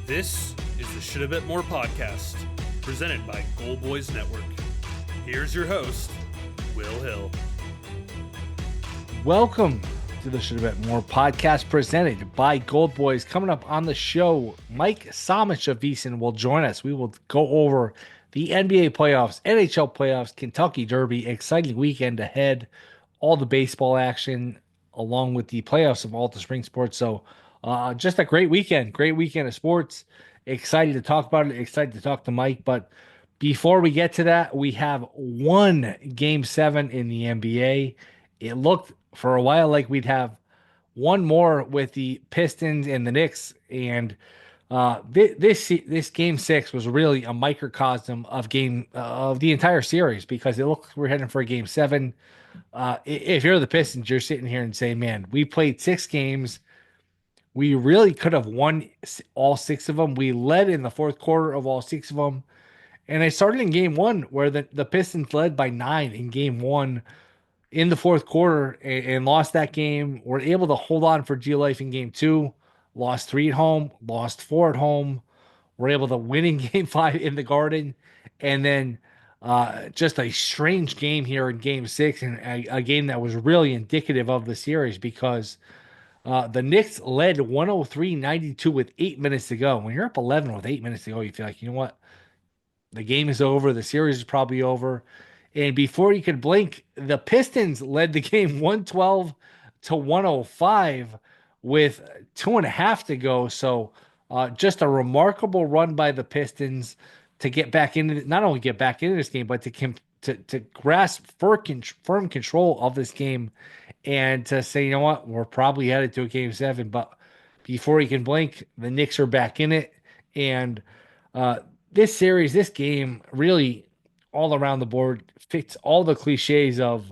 This is the Shoulda Bet More podcast, presented by Gold Boys Network. Here's your host, Will Hill. Welcome to the Shoulda Bet More podcast, presented by Gold Boys. Coming up on the show, Mike Somich of VSiN will join us. We will go over the NBA playoffs, NHL playoffs, Kentucky Derby, exciting weekend ahead, all the baseball action, along with the playoffs of all the spring sports. So just a great weekend of sports. Excited to talk about it, excited to talk to Mike. But before we get to that, we have one Game 7 in the NBA. It looked for a while like we'd have one more with the Pistons and the Knicks. And this Game 6 was really a microcosm of the entire series, because it looked like we're heading for a Game 7. If you're the Pistons, you're sitting here and saying, man, we played 6 games. We really could have won all 6 of them. We led in the fourth quarter of all 6 of them. And I started in Game 1 where the Pistons led by 9 in Game 1 in the fourth quarter and lost that game. Were able to hold on for dear life in Game 2. Lost 3 at home. Lost 4 at home. Were able to win in Game 5 in the Garden. And then just a strange game here in Game 6, and a game that was really indicative of the series, because the Knicks led 103-92 with 8 minutes to go. When you're up 11 with 8 minutes to go, you feel like, you know what? The game is over. The series is probably over. And before you could blink, the Pistons led the game 112-105 with 2.5 to go. So just a remarkable run by the Pistons to get back into, not only get back into this game, but to grasp firm control of this game, and to say, you know what, we're probably headed to a Game 7. But before you can blink, the Knicks are back in it. And this series, this game, really all around the board fits all the cliches of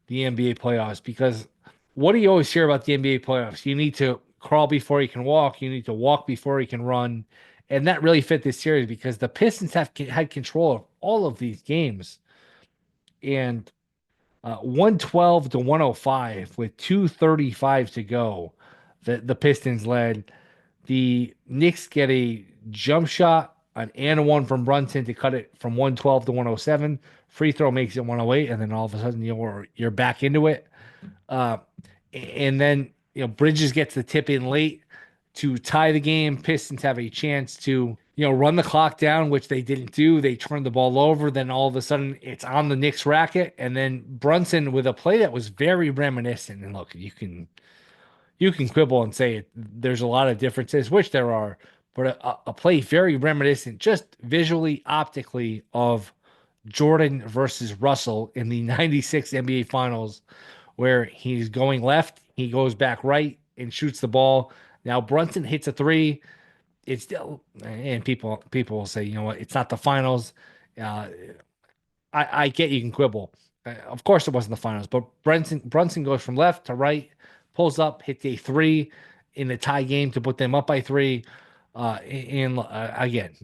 the NBA playoffs. Because what do you always hear about the NBA playoffs? You need to crawl before you can walk. You need to walk before you can run. And that really fit this series, because the Pistons have had control of all of these games. And 112-105 with 2:35 to go, the Pistons led. The Knicks get a jump shot, an and one from Brunson to cut it from 112-107. Free throw makes it 108, and then all of a sudden you're back into it. And then Bridges gets the tip in late to tie the game. Pistons have a chance to run the clock down, which they didn't do. They turned the ball over. Then all of a sudden it's on the Knicks racket, and then Brunson with a play that was very reminiscent. And look, you can quibble and say there's a lot of differences, which there are, but a play very reminiscent, just visually, optically, of Jordan versus Russell in the 96 NBA Finals, where he's going left, he goes back right and shoots the ball. Now Brunson hits a 3. It's still, and people will say, you know what, it's not the finals. I get you can quibble. Of course it wasn't the finals, but Brunson goes from left to right, pulls up, hits a 3 in the tie game to put them up by 3. Again,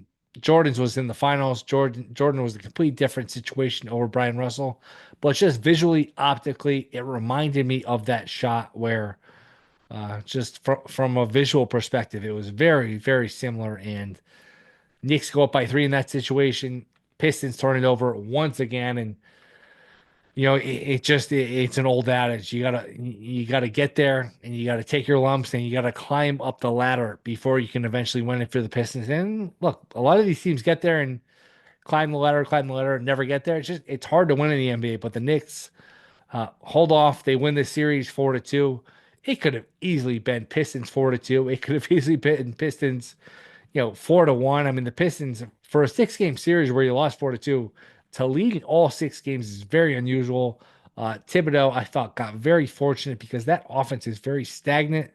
Jordan's was in the finals. Jordan was a complete different situation over Brian Russell, but just visually, optically, it reminded me of that shot where, just from a visual perspective, it was very, very similar. And Knicks go up by 3 in that situation. Pistons turn it over once again, and it's an old adage. You gotta get there, and you gotta take your lumps, and you gotta climb up the ladder before you can eventually win it for the Pistons. And look, a lot of these teams get there and climb the ladder, and never get there. It's hard to win in the NBA. But the Knicks hold off. They win this series 4-2. It could have easily been Pistons 4-2. It could have easily been Pistons, 4-1. I mean, the Pistons, for a 6-game series where you lost 4-2, to lead all 6 games is very unusual. Thibodeau, I thought, got very fortunate, because that offense is very stagnant,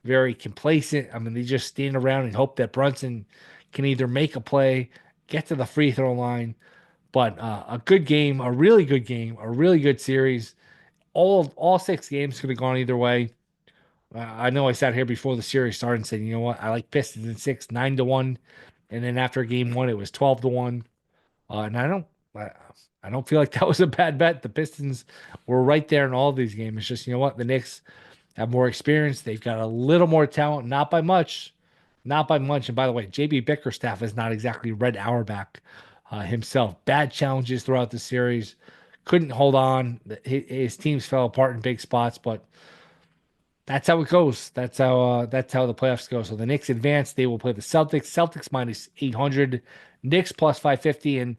very complacent. I mean, they just stand around and hope that Brunson can either make a play, get to the free throw line. But a good game, a really good game, a really good series. All 6 games could have gone either way. I know I sat here before the series started and said, you know what, I like Pistons in 6, 9-1, and then after Game 1, it was 12-1. And I don't feel like that was a bad bet. The Pistons were right there in all of these games. It's just, you know what, the Knicks have more experience. They've got a little more talent, not by much, not by much. And by the way, JB Bickerstaff is not exactly Red Auerbach himself. Bad challenges throughout the series. Couldn't hold on. His teams fell apart in big spots, but that's how it goes. That's how the playoffs go. So the Knicks advance. They will play the Celtics. Celtics minus 800, Knicks plus 550. And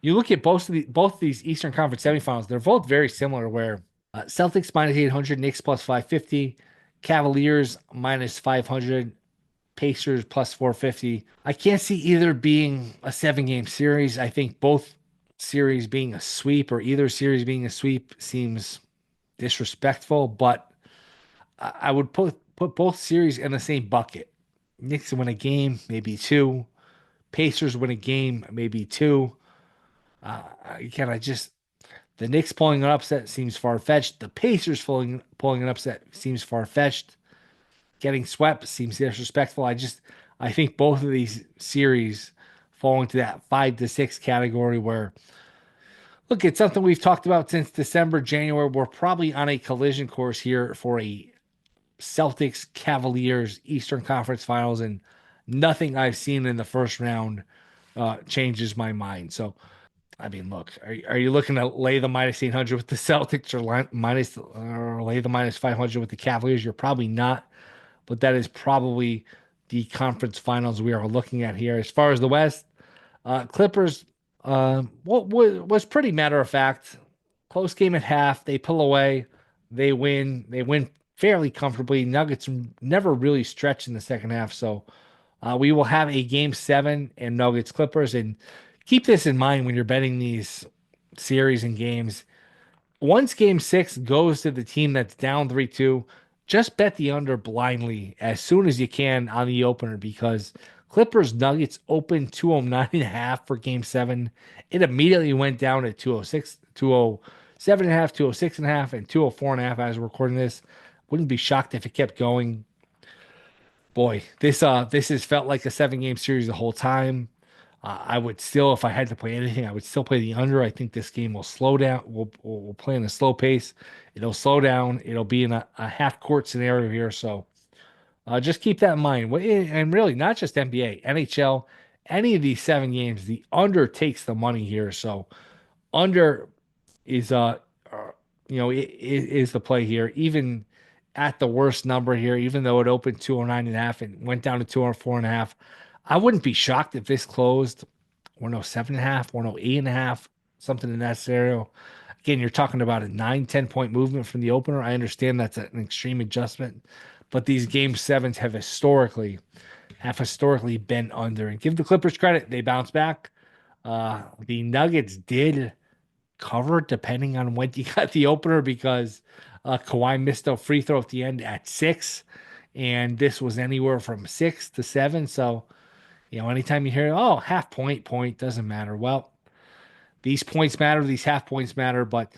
you look at both of these Eastern Conference semifinals. They're both very similar. Where Celtics minus 800, Knicks plus 550, Cavaliers minus 500, Pacers plus 450. I can't see either being a 7 game series. I think both series being a sweep or either series being a sweep seems disrespectful, but I would put both series in the same bucket. Knicks win a game, maybe two. Pacers win a game, maybe two. Again, the Knicks pulling an upset seems far fetched. The Pacers pulling an upset seems far fetched. Getting swept seems disrespectful. I think both of these series fall into that 5-6 category where, look, it's something we've talked about since December, January. We're probably on a collision course here for a Celtics Cavaliers Eastern Conference Finals, and nothing I've seen in the first round changes my mind. So, I mean, look, are you looking to lay the minus 800 with the Celtics or lay the minus 500 with the Cavaliers? You're probably not, but that is probably the conference finals we are looking at here. As far as the West, Clippers was pretty matter of fact. Close game at half. They pull away. They win. They win fairly comfortably. Nuggets never really stretched in the second half. So we will have a game 7 and Nuggets Clippers. And keep this in mind when you're betting these series and games. Once game 6 goes to the team that's down 3-2, just bet the under blindly as soon as you can on the opener because Clippers Nuggets opened 209.5 for game 7. It immediately went down at 206, 207.5, 206.5, and 204.5 as we're recording this. Wouldn't be shocked if it kept going. Boy, this has felt like a 7 game series the whole time. I would still, if I had to play anything, I would still play the under. I think this game will slow down. We'll play in a slow pace. It'll slow down. It'll be in a half court scenario here. So just keep that in mind. And really, not just NBA, NHL, any of these 7 games, the under takes the money here. So under is is the play here. Even at the worst number here, even though it opened 209.5 and went down to 204.5. I wouldn't be shocked if this closed 107.5, 108.5, something in that scenario. Again, you're talking about a 9-10 point movement from the opener. I understand that's an extreme adjustment, but these game 7s have historically been under. And give the Clippers credit, they bounced back. The Nuggets did cover depending on when you got the opener because Kawhi missed a free throw at the end at 6, and this was anywhere from 6 to 7. So, anytime you hear, oh, half point, doesn't matter. Well, these points matter, these half points matter, but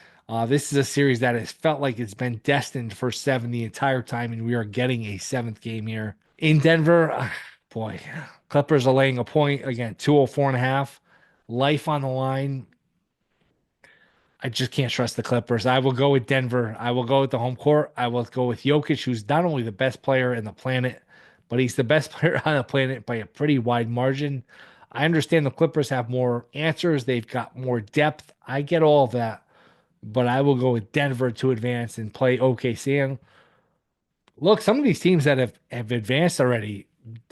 this is a series that has felt like it's been destined for 7 the entire time, and we are getting a 7th game here in Denver. Boy, Clippers are laying a point again, 204.5. Life on the line. I just can't trust the Clippers. I will go with Denver. I will go with the home court. I will go with Jokic, who's not only the best player in the planet, but he's the best player on the planet by a pretty wide margin. I understand the Clippers have more answers. They've got more depth. I get all of that, but I will go with Denver to advance and play OKC. And look, some of these teams that have advanced already,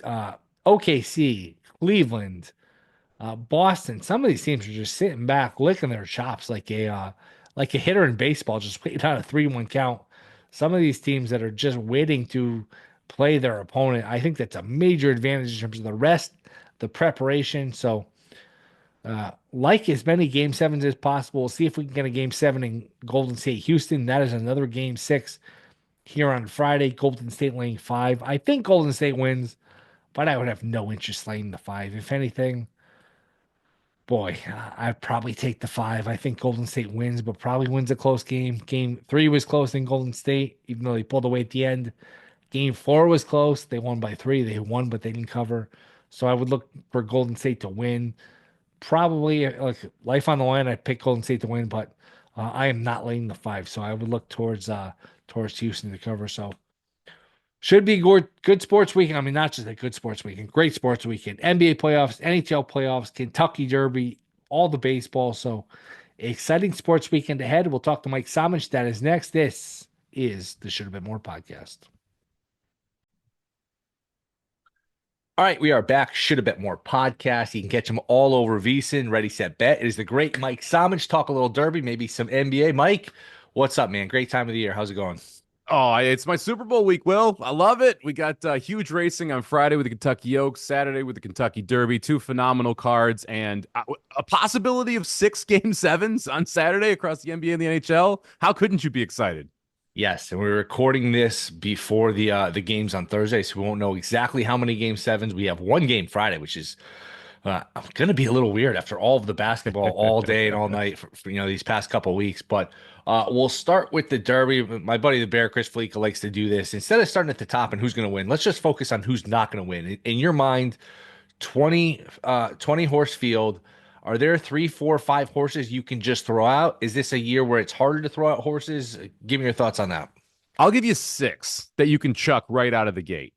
OKC, Cleveland, Boston, some of these teams are just sitting back, licking their chops like a hitter in baseball, just waiting on a 3-1 count. Some of these teams that are just waiting to play their opponent, I think that's a major advantage in terms of the rest, the preparation. So, like as many game 7s as possible. We'll see if we can get a game 7 in Golden State, Houston. That is another game 6 here on Friday. Golden State laying 5. I think Golden State wins, but I would have no interest laying the 5. If anything, boy, I'd probably take the 5. I think Golden State wins, but probably wins a close game. Game 3 was close in Golden State, even though they pulled away at the end. Game 4 was close. They won by 3. They won, but they didn't cover. So I would look for Golden State to win. Probably like life on the line. I'd pick Golden State to win, but I am not laying the 5. So I would look towards Houston to cover. So Should be good sports weekend. I mean, not just a good sports weekend, great sports weekend. NBA playoffs, NHL playoffs, Kentucky Derby, all the baseball. So exciting sports weekend ahead. We'll talk to Mike Somich. That is next. This is the Shoulda Bet More podcast. All right, we are back. Shoulda Bet More podcast. You can catch them all over VSiN. Ready, set, bet. It is the great Mike Somich. Talk a little Derby, maybe some NBA. Mike, what's up, man? Great time of the year. How's it going? Oh, it's my Super Bowl week, Will. I love it. We got huge racing on Friday with the Kentucky Oaks, Saturday with the Kentucky Derby, two phenomenal cards, and a possibility of 6 Game 7s on Saturday across the NBA and the NHL. How couldn't you be excited? Yes, and we're recording this before the games on Thursday, so we won't know exactly how many game sevens. We have one game Friday, which is going to be a little weird after all of the basketball all day and all night for these past couple of weeks. But we'll start with the Derby. My buddy the Bear, Chris Fleeka, likes to do this. Instead of starting at the top and who's going to win, let's just focus on who's not going to win. In your mind, 20 horse field. Are there 3, 4, 5 horses you can just throw out? Is this a year where it's harder to throw out horses? Give me your thoughts on that. I'll give you 6 that you can chuck right out of the gate.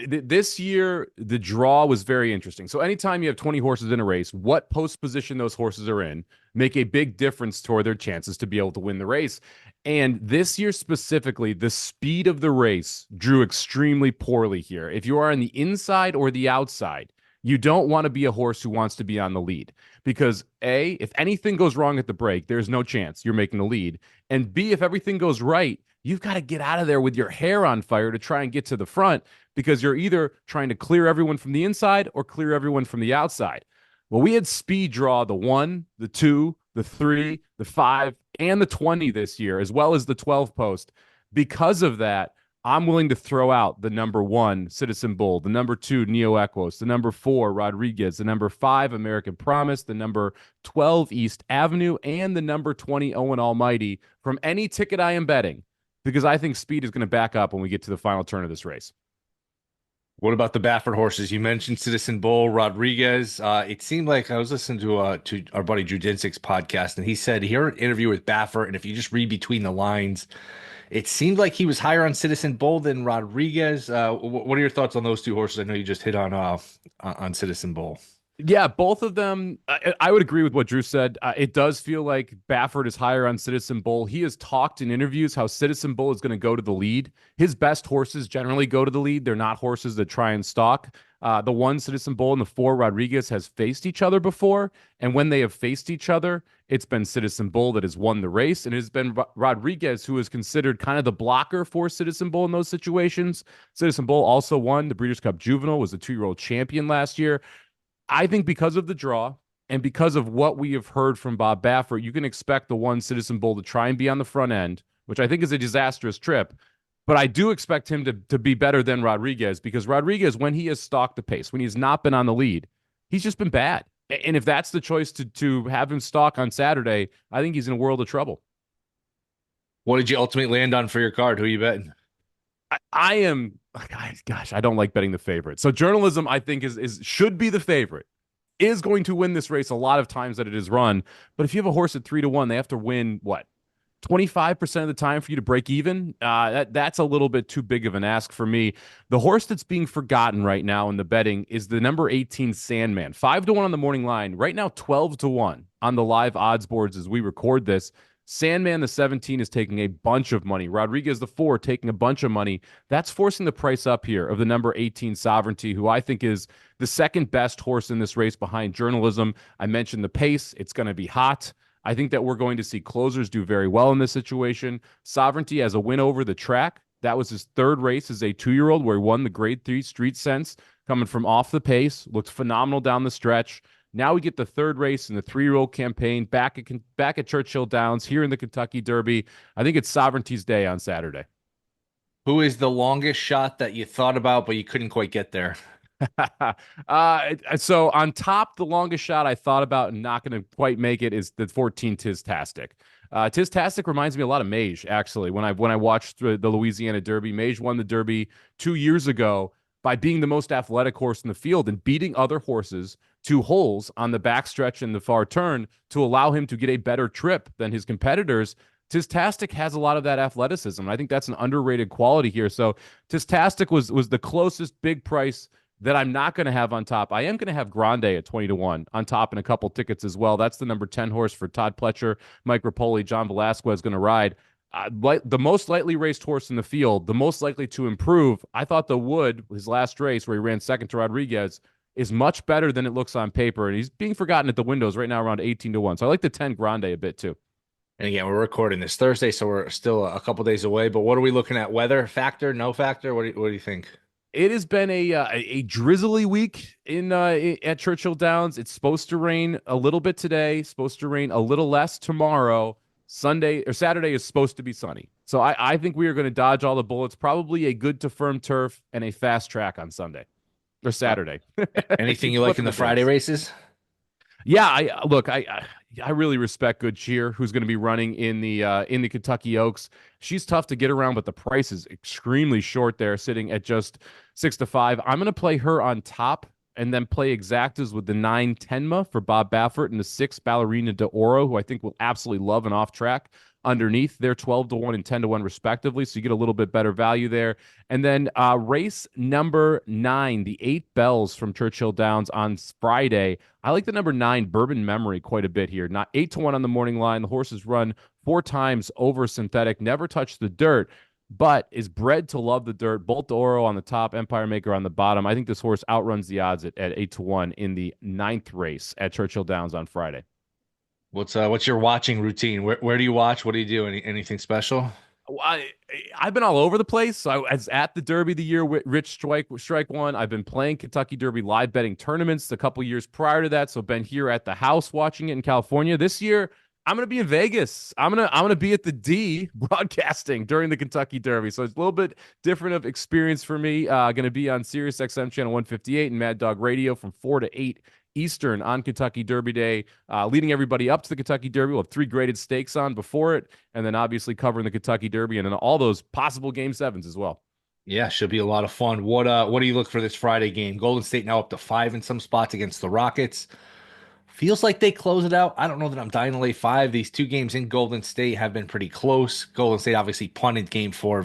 This year, the draw was very interesting. So anytime you have 20 horses in a race, what post position those horses are in make a big difference toward their chances to be able to win the race. And this year specifically, the speed of the race drew extremely poorly here. If you are on the inside or the outside, you don't want to be a horse who wants to be on the lead because A, if anything goes wrong at the break, there's no chance you're making the lead. And B, if everything goes right, you've got to get out of there with your hair on fire to try and get to the front because you're either trying to clear everyone from the inside or clear everyone from the outside. Well, we had speed draw the 1, the 2, the 3, the 5, and the 20 this year, as well as the 12 post. Because of that, I'm willing to throw out the number 1, Citizen Bull, the number 2, Neo Equos, the number 4, Rodriguez, the number 5, American Promise, the number 12, East Avenue, and the number 20, Owen Almighty from any ticket I am betting, because I think speed is going to back up when we get to the final turn of this race. What about the Baffert horses? You mentioned Citizen Bull, Rodriguez. It seemed like I was listening to our buddy Drew Dinsick's podcast, and he said he heard an interview with Baffert, and if you just read between the lines, it seemed like he was higher on Citizen Bull than Rodriguez. What are your thoughts on those two horses? I know you just hit on Citizen Bull. Yeah, both of them. I would agree with what Drew said. It does feel like Baffert is higher on Citizen Bull. He has talked in interviews how Citizen Bull is going to go to the lead. His best horses generally go to the lead. They're not horses that try and stalk. The 1, Citizen Bull, and the 4, Rodriguez, has faced each other before. And when they have faced each other, it's been Citizen Bull that has won the race. And it has been Rodriguez who is considered kind of the blocker for Citizen Bull in those situations. Citizen Bull also won the Breeders' Cup Juvenile, was a 2-year-old champion last year. I think because of the draw and because of what we have heard from Bob Baffert, you can expect the 1, Citizen Bull, to try and be on the front end, which I think is a disastrous trip. But I do expect him to be better than Rodriguez because Rodriguez, when he has stalked the pace, when he's not been on the lead, he's just been bad. And if that's the choice to have him stalk on Saturday, I think he's in a world of trouble. What did you ultimately land on for your card? Who are you betting? I am, gosh, I don't like betting the favorite. So journalism, I think, should be the favorite, is going to win this race a lot of times that it is run. But if you have a horse at 3-1, they have to win, what, 25% of the time for you to break even? That's a little bit too big of an ask for me. The horse that's being forgotten right now in the betting is the number 18 Sandman. 5-1 on the morning line. Right now, 12-1 on the live odds boards as we record this. Sandman, the 17, is taking a bunch of money. Rodriguez, the 4, taking a bunch of money. That's forcing the price up here of the number 18 Sovereignty, who I think is the second best horse in this race behind Journalism. I mentioned the pace. It's going to be hot. I think that we're going to see closers do very well in this situation. Sovereignty has a win over the track. That was his 3rd race as a 2-year-old where he won the Grade 3 Street Sense, coming from off the pace. Looked phenomenal down the stretch. Now we get the 3rd race in the 3-year-old campaign back at Churchill Downs here in the Kentucky Derby. I think it's Sovereignty's day on Saturday. Who is the longest shot that you thought about, but you couldn't quite get there? So on top, the longest shot I thought about and not going to quite make it is the 14 Tistastic. Tistastic reminds me a lot of Mage, actually. When I watched the Louisiana Derby, Mage won the Derby 2 years ago by being the most athletic horse in the field and beating other horses 2 holes on the backstretch and the far turn to allow him to get a better trip than his competitors. Tistastic has a lot of that athleticism. And I think that's an underrated quality here. So Tistastic was the closest big price that I'm not going to have on top. I am going to have Grande at 20-1 on top and a couple tickets as well. That's the number 10 horse for Todd Pletcher, Mike Rapoli, John Velasquez going to ride. The most lightly raced horse in the field, the most likely to improve. I thought the Wood, his last race where he ran second to Rodriguez, is much better than it looks on paper. And he's being forgotten at the windows right now around 18-1. So I like the 10 Grande a bit too. And again, we're recording this Thursday, so we're still a couple days away. But what are we looking at? Weather factor, no factor? What do you think? It has been a drizzly week at Churchill Downs. It's supposed to rain a little bit today, supposed to rain a little less tomorrow. Sunday or Saturday is supposed to be sunny. So I think we are going to dodge all the bullets. Probably a good to firm turf and a fast track on Sunday or Saturday. Anything you like in the Friday races? Yeah, I really respect Good Cheer, who's going to be running in the Kentucky Oaks. She's tough to get around, but the price is extremely short there, sitting at just 6-5. I'm going to play her on top and then play exactas with the 9 Tenma for Bob Baffert and the 6 Ballerina de Oro, who I think will absolutely love an off track underneath. They're 12-1 and 10-1 respectively, so you get a little bit better value there. And then race number 9, the 8 Bells from Churchill Downs on Friday. I like the number 9 Bourbon Memory quite a bit here. Not 8-1 on the morning line. The horse has run 4 times over synthetic, never touched the dirt, but is bred to love the dirt. Bolt Oro on the top, Empire Maker on the bottom. I think this horse outruns the odds at 8-1 in the 9th race at Churchill Downs on Friday. What's your watching routine? Where do you watch? What do you do? Anything special? I've been all over the place. So I was at the Derby the year Rich Strike won. I've been playing Kentucky Derby live betting tournaments a couple years prior to that. So been here at the house watching it in California. This year, I'm gonna be in Vegas. I'm gonna be at the D broadcasting during the Kentucky Derby. So it's a little bit different of experience for me. Gonna be on Sirius XM channel 158 and Mad Dog Radio from 4 to 8 Eastern on Kentucky Derby Day, leading everybody up to the Kentucky Derby. We'll have 3 graded stakes on before it, and then obviously covering the Kentucky Derby and then all those possible Game 7s as well. Yeah, should be a lot of fun. What do you look for this Friday game? Golden State now up to 5 in some spots against the Rockets. Feels like they close it out. I don't know that I'm dying to lay 5. These 2 games in Golden State have been pretty close. Golden State obviously punted game 4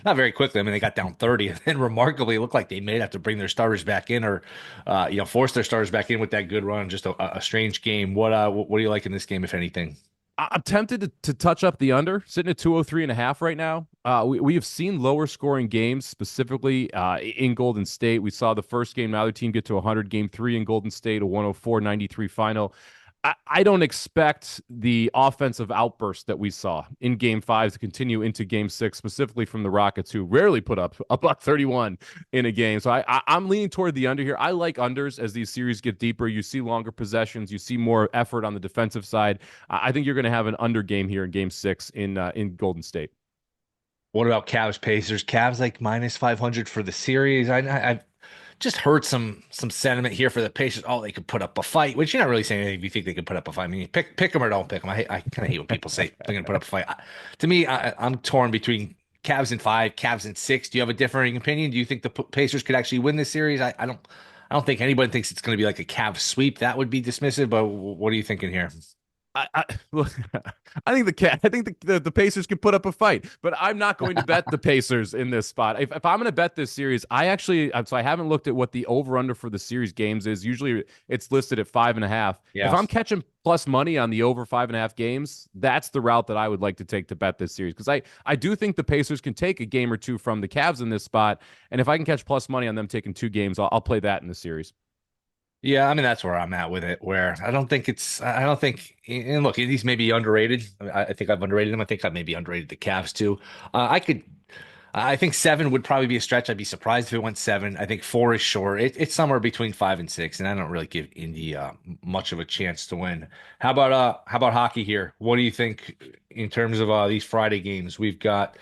not very quickly. I mean, they got down 30, and then remarkably, it looked like they may have to bring their starters back in or, force their starters back in with that good run. Just a strange game. What do you like in this game, if anything? I'm tempted to touch up the under, sitting at 203.5 right now. We have seen lower scoring games, specifically in Golden State. We saw the first game, neither team get to 100. Game 3 in Golden State, a 104-93 final. I don't expect the offensive outburst that we saw in Game 5 to continue into Game 6, specifically from the Rockets, who rarely put up a $131 in a game. So I'm leaning toward the under here. I like unders as these series get deeper. You see longer possessions. You see more effort on the defensive side. I think you're going to have an under game here in Game 6 in Golden State. What about Cavs Pacers? Cavs like minus 500 for the series. I've just heard some sentiment here for the Pacers. Oh, they could put up a fight, which you're not really saying anything if you think they could put up a fight. I mean, pick them or don't pick them. I kind of hate when people say they're going to put up a fight. To me, I'm torn between Cavs in 5, Cavs in 6. Do you have a differing opinion? Do you think the Pacers could actually win this series? I don't think anybody thinks it's going to be like a Cavs sweep. That would be dismissive. But what are you thinking here? Look, I think the Pacers can put up a fight, but I'm not going to bet the Pacers in this spot. If I'm going to bet this series, I haven't looked at what the over under for the series games is. Usually it's listed at 5.5. Yes. If I'm catching plus money on the over 5.5 games, that's the route that I would like to take to bet this series, because I do think the Pacers can take a game or two from the Cavs in this spot, and if I can catch plus money on them taking 2 games, I'll play that in the series. Yeah, I mean, that's where I'm at with it, where I don't think, and look, these may be underrated. I think I've underrated them. I think I've maybe underrated the Cavs too. I think 7 would probably be a stretch. I'd be surprised if it went 7. I think 4 is short. It's somewhere between 5 and 6, and I don't really give Indy much of a chance to win. How about hockey here? What do you think in terms of these Friday games? We've got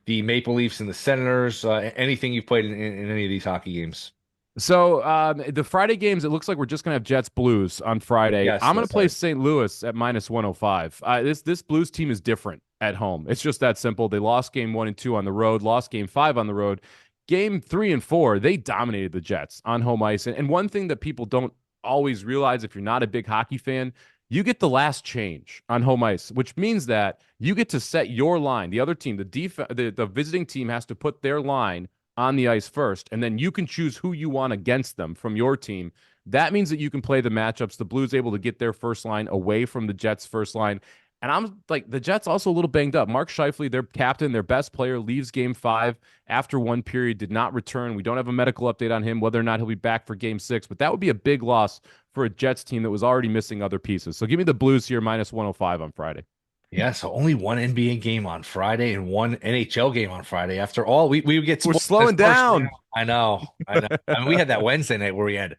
the Maple Leafs and the Senators. Anything you've played in any of these hockey games? So the Friday games, it looks like we're just going to have Jets Blues on Friday. Yes, I'm going to play St. Louis at minus 105. This Blues team is different at home. It's just that simple. They lost game 1 and 2 on the road, lost game 5 on the road. Game 3 and 4, they dominated the Jets on home ice. And one thing that people don't always realize if you're not a big hockey fan, you get the last change on home ice, which means that you get to set your line. The other team, the visiting team has to put their line on the ice first, and then you can choose who you want against them from your team. That means that you can play the matchups. The Blues able to get their first line away from the Jets' first line. And I'm like, the Jets also a little banged up. Mark Scheifele, their captain, their best player, leaves game 5 after one period, did not return. We don't have a medical update on him, whether or not he'll be back for game 6, but that would be a big loss for a Jets team that was already missing other pieces. So give me the Blues here, minus 105 on Friday. Yeah, so only one NBA game on Friday and one NHL game on Friday. After all, we would get We're slowing down. I know. I mean, we had that Wednesday night where we had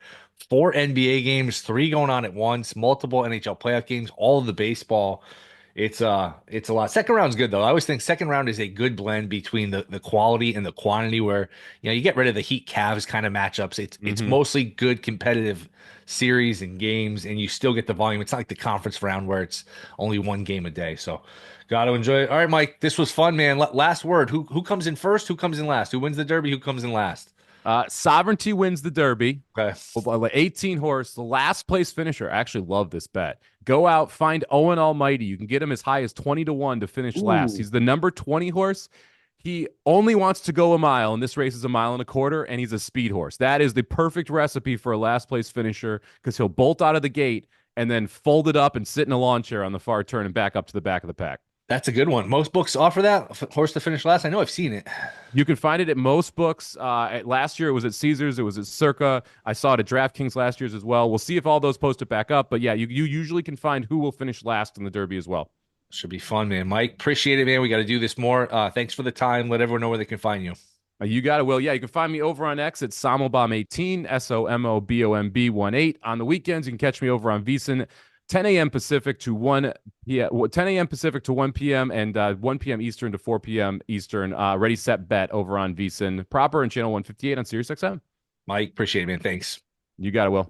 4 NBA games, 3 going on at once, multiple NHL playoff games, all of the baseball. It's a lot. Second round's good though. I always think second round is a good blend between the quality and the quantity where you get rid of the Heat Cavs kind of matchups. It's mostly good competitive series and games, and you still get the volume. It's not like the conference round where it's only one game a day. So got to enjoy it. All right, Mike, this was fun, man. Last word. Who comes in first? Who comes in last? Who wins the Derby? Who comes in last? Sovereignty wins the Derby. Okay. 18 horse, the last place finisher. I actually love this bet. Go out, find Owen Almighty. You can get him as high as 20-1 to finish last. He's the number 20 horse. He only wants to go a mile, and this race is 1.25 miles, and he's a speed horse. That is the perfect recipe for a last place finisher because he'll bolt out of the gate and then fold it up and sit in a lawn chair on the far turn and back up to the back of the pack. That's a good one. Most books offer that horse to finish last. I know I've seen it. You can find it at most books. Last year, it was at Caesars. It was at Circa. I saw it at DraftKings last year's as well. We'll see if all those post it back up. But yeah, you usually can find who will finish last in the Derby as well. Should be fun, man. Mike, appreciate it, man. We got to do this more. Thanks for the time. Let everyone know where they can find you. You got it, Will. Yeah, you can find me over on X at Somobomb18, SOMOBOMB18. On the weekends, you can catch me over on VSiN, 10 a.m. Pacific to 1 p.m. 10 a.m. Pacific to 1 p.m. and 1 p.m. Eastern to 4 p.m. Eastern. Ready, set, bet over on VSiN proper and channel 158 on SiriusXM. Mike, appreciate it, man. Thanks. You got it, Will.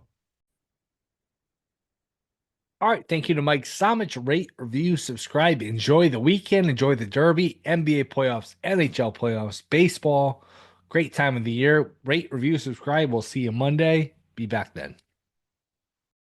All right. Thank you to Mike Somich. Rate, review, subscribe. Enjoy the weekend. Enjoy the Derby, NBA playoffs, NHL playoffs, baseball. Great time of the year. Rate, review, subscribe. We'll see you Monday. Be back then.